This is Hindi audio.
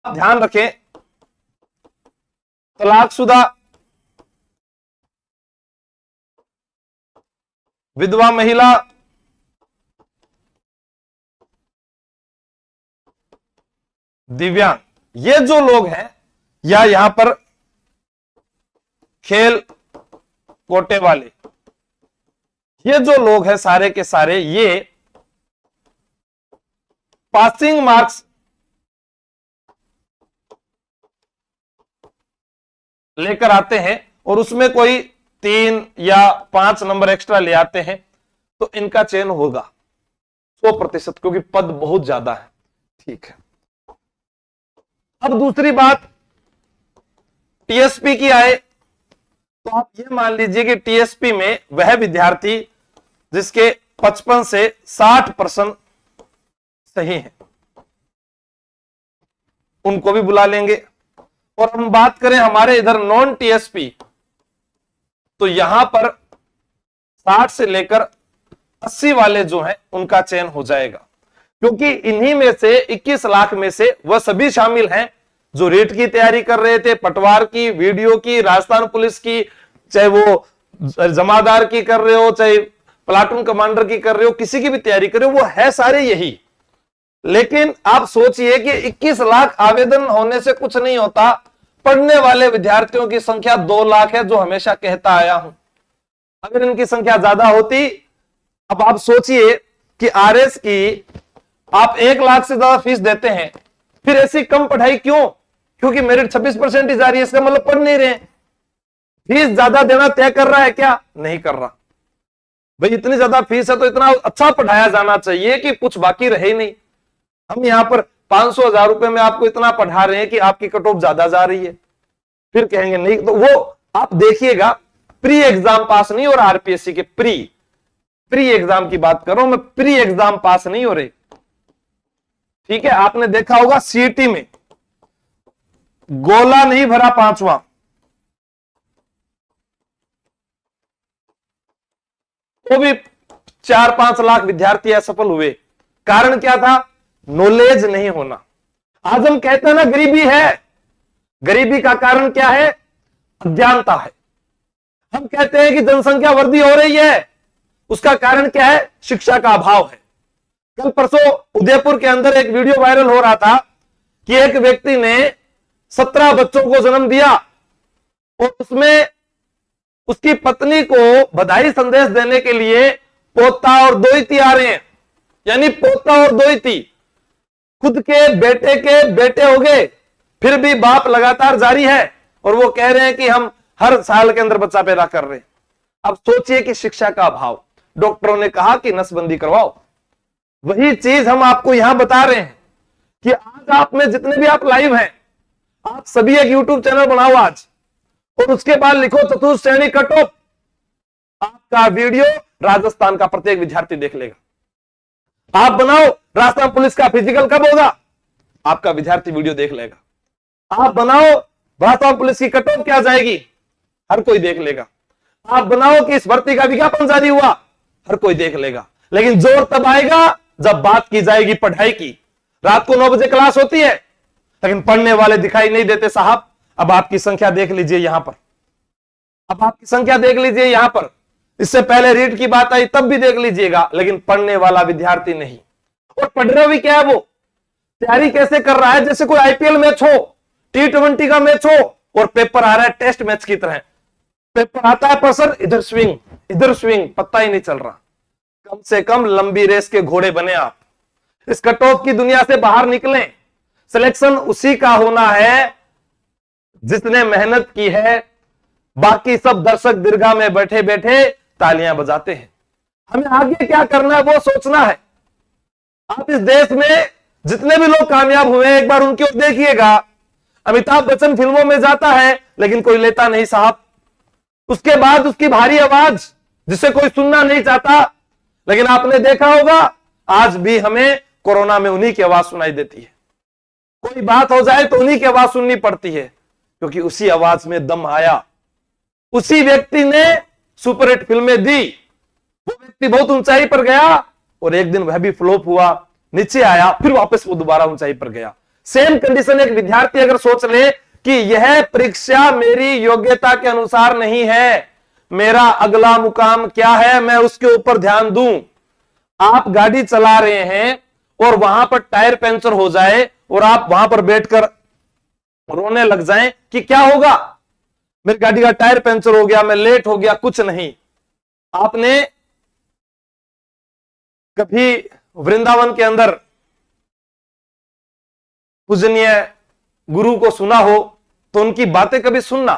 ध्यान रखें, तलाकशुदा, विधवा महिला, दिव्यांग, ये जो लोग हैं, या यहां पर खेल कोटे वाले, ये जो लोग हैं सारे के सारे, ये पासिंग मार्क्स लेकर आते हैं और उसमें कोई 3 या 5 नंबर एक्स्ट्रा ले आते हैं, तो इनका चयन होगा 100%, क्योंकि पद बहुत ज्यादा है। ठीक है, अब दूसरी बात टीएसपी की आए, तो आप ये मान लीजिए कि टीएसपी में वह विद्यार्थी जिसके 55 से 60% सही है, उनको भी बुला लेंगे। और हम बात करें हमारे इधर नॉन टीएसपी, तो यहां पर 60 से लेकर 80 वाले जो हैं उनका चयन हो जाएगा, क्योंकि इन्हीं में से 21 लाख में से वह सभी शामिल हैं जो रेट की तैयारी कर रहे थे, पटवार की, वीडियो की, राजस्थान पुलिस की, चाहे वो जमादार की कर रहे हो, चाहे प्लाटून कमांडर की कर रहे हो, किसी की भी तैयारी कर रहे हो, वो है सारे यही। लेकिन आप सोचिए कि 21 लाख आवेदन होने से कुछ नहीं होता, पढ़ने वाले विद्यार्थियों की संख्या 2 लाख है, जो हमेशा कहता आया हूं। अगर इनकी संख्या ज्यादा होती, अब आप सोचिए कि आरएस की आप 1 लाख से ज्यादा फीस देते हैं, फिर ऐसी कम पढ़ाई क्यों? क्योंकि मेरिट 26% ही जा रही है, इसका मतलब पढ़ नहीं रहे। फीस ज्यादा देना तय कर रहा है क्या? नहीं कर रहा। भाई इतनी ज्यादा फीस है तो इतना अच्छा पढ़ाया जाना चाहिए कि कुछ बाकी रहे ही नहीं। हम यहां पर 500,000 रुपए में आपको इतना पढ़ा रहे हैं कि आपकी कट ऑफ ज्यादा जा रही है, फिर कहेंगे नहीं। तो वो आप देखिएगा, प्री एग्जाम पास नहीं, और आरपीएससी के प्री एग्जाम की बात कर रहा हूं मैं, प्री एग्जाम पास नहीं हो रहे। ठीक है, आपने देखा होगा सीईटी में गोला नहीं भरा 5वां, तो भी 4-5 लाख विद्यार्थी असफल हुए। कारण क्या था? नॉलेज नहीं होना। आज हम कहते हैं ना गरीबी है, गरीबी का कारण क्या है? अज्ञानता है। हम कहते हैं कि जनसंख्या वृद्धि हो रही है, उसका कारण क्या है? शिक्षा का अभाव है। कल परसों उदयपुर के अंदर एक वीडियो वायरल हो रहा था कि एक व्यक्ति ने 17 बच्चों को जन्म दिया और उसमें उसकी पत्नी को बधाई संदेश देने के लिए पोता और दोहिती आ रहे हैं, यानी पोता और दोहिती खुद के बेटे हो गए, फिर भी बाप लगातार जारी है और वो कह रहे हैं कि हम हर साल के अंदर बच्चा पैदा कर रहे हैं। अब सोचिए कि शिक्षा का अभाव। डॉक्टरों ने कहा कि नसबंदी करवाओ, वही चीज हम आपको यहां बता रहे हैं कि आज आप में जितने भी आप लाइव हैं, आप सभी एक यूट्यूब चैनल बनाओ आज, और उसके बाद लिखो चतुर्थ श्रेणी कट ऑफ। आपका वीडियो राजस्थान का प्रत्येक विद्यार्थी देख लेगा। आप बनाओ राजस्थान पुलिस का फिजिकल कब होगा, आपका विद्यार्थी वीडियो देख लेगा। आप बनाओ राजस्थान पुलिस की कट ऑफ क्या जाएगी, हर कोई देख लेगा। आप बनाओ कि इस भर्ती का विज्ञापन जारी हुआ, हर कोई देख लेगा। लेकिन जोर तब आएगा जब बात की जाएगी पढ़ाई की। रात को 9 बजे क्लास होती है, लेकिन पढ़ने वाले दिखाई नहीं देते साहब। अब आपकी संख्या देख लीजिए यहां पर, अब आपकी संख्या देख लीजिए यहां पर। इससे पहले रीट की बात आई तब भी देख लीजिएगा, लेकिन पढ़ने वाला विद्यार्थी नहीं। और पढ़ रहा भी क्या है, वो तैयारी कैसे कर रहा है? जैसे कोई आईपीएल मैच हो, T20 का मैच हो, और पेपर आ रहा है टेस्ट मैच की तरह। पेपर आता है पर सर इधर स्विंग, पता ही नहीं चल रहा। कम से कम लंबी रेस के घोड़े बने आप, इस कट ऑफ की दुनिया से बाहर निकलें। सिलेक्शन उसी का होना है जिसने मेहनत की है। बाकी सब दर्शक दीर्घा में बैठे बैठे तालियां बजाते हैं। हमें आगे क्या करना है वो सोचना है। आप इस देश में जितने भी लोग कामयाब हुए हैं, एक बार उनकी ओर देखिएगा। अमिताभ बच्चन फिल्मों में जाता है लेकिन कोई लेता नहीं साहब। उसके बाद उसकी भारी आवाज जिसे कोई सुनना नहीं चाहता, लेकिन आपने देखा होगा आज भी हमें कोरोना में उन्हीं की आवाज सुनाई देती है। कोई बात हो जाए तो उन्हीं की आवाज सुननी पड़ती है, क्योंकि उसी आवाज में दम आया। उसी व्यक्ति ने सुपरहिट फिल्में दी, वो व्यक्ति बहुत ऊंचाई पर गया और एक दिन वह भी फ्लॉप हुआ, नीचे आया, फिर वापस वो दोबारा ऊंचाई पर गया। सेम कंडीशन एक विद्यार्थी अगर सोच ले कि यह परीक्षा मेरी योग्यता के अनुसार नहीं है, मेरा अगला मुकाम क्या है, मैं उसके ऊपर ध्यान दूं। आप गाड़ी चला रहे हैं और वहां पर टायर पंचर हो जाए और आप वहां पर बैठकर रोने लग जाएं कि क्या होगा, मेरी गाड़ी का टायर पंचर हो गया, मैं लेट हो गया, कुछ नहीं। आपने कभी वृंदावन के अंदर पूजनीय गुरु को सुना हो तो उनकी बातें कभी सुनना,